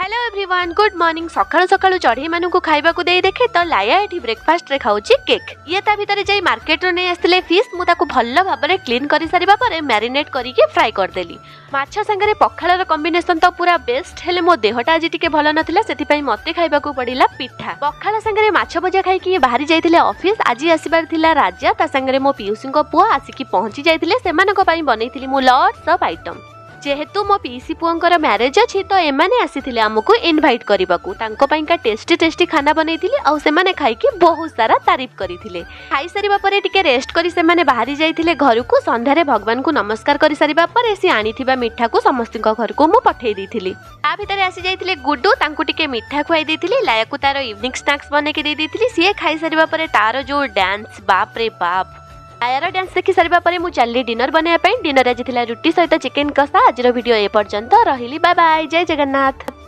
Hello everyone, good morning. सकाळु सकाळु चढ़ई मानू खाइबा को दे देखे तो लाया एठी ब्रेकफास्ट रे खाउची केक। ये ता भीतर जाई मार्केट रो नै आस्तिले फिश। मु ताको भल्ल भाबरे क्लीन करि सारिबा परे मैरिनेट करी के फ्राई कर देली। माछ संगे पखाळर कॉम्बिनेशन तो पूरा बेस्ट। हेले मो देहटा आज टिके भल नथिला, सेति पई मते खाइबा को पडिला पिठा। पखाळ संगे माछ भजा खाइ कि बाहरी जाइतिले ऑफिस। आज आसीबार थिला राजा, ता संगे मो पियुसी को पुआ आसिकी पहुंची जाइतिले। सेमानक पई बनैतिली मु लॉट्स ऑफ आइटम। जेहेतु मो पीसी पुओंकर मैरेज अछि तो एमाने आसीथिले हमकु इनवाइट करबाकू। तांको पईका टेस्टी टेस्टी खाना बनैथिली आ सेमाने खाइ कि बहुत सारा तारीफ करिथिले। खाइ सारिबा परे टिके रेस्ट करी सेमाने बाहरी जाइथिले घरकू। संध्यारे भगवान को नमस्कार करि सारिबा परे से आनिथिबा मिठा को समस्तिंक घरकू मु पठेई दैथिली। आ भितरे आसी जाइथिले गुड्डू, तांको टिके मिठा खुआई दैथिली। लायाकू तार इवनिंग स्नैक्स बने के दे दैथिली। सिए खाइ सारिबा परे तार जो डांस, बाप रे बाप। आयर डांस देखि सारिबा परे मु चलली डिनर बनाया पई। डिनर आज थिला रुटी सहित चिकन कषा। आज वीडियो ए पर्यंत रहिली। बाय बाय, जय जगन्नाथ।